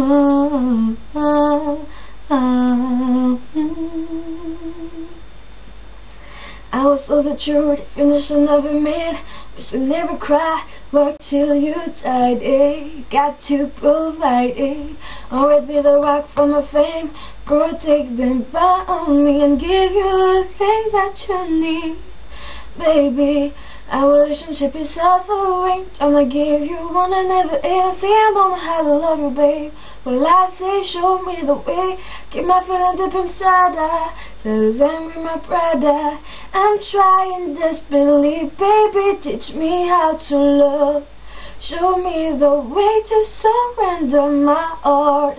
I was so the truth, finish another man. We should never cry, work till you died, got to provide, always be the rock from the fame. Protect them, bound me and give you the things that you need. Baby, our relationship is suffering. I'ma give you one and never ever think I don't know how to love you, babe. Well, I say, show me the way. Keep my feeling deep inside. I said, with my brother. I'm trying desperately, baby. Teach me how to love. Show me the way to surrender my heart.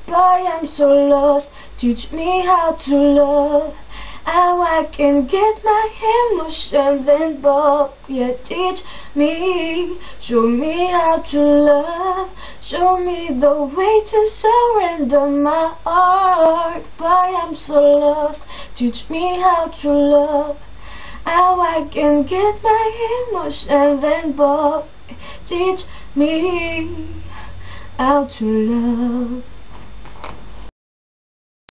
Boy, I'm so lost. Teach me how to love. How I can get my emotions involved. Yeah, teach me. Show me how to love. Show me the way to surrender my heart. Boy, I'm so lost. Teach me how to love. How I can get my emotions involved. Teach me how to love.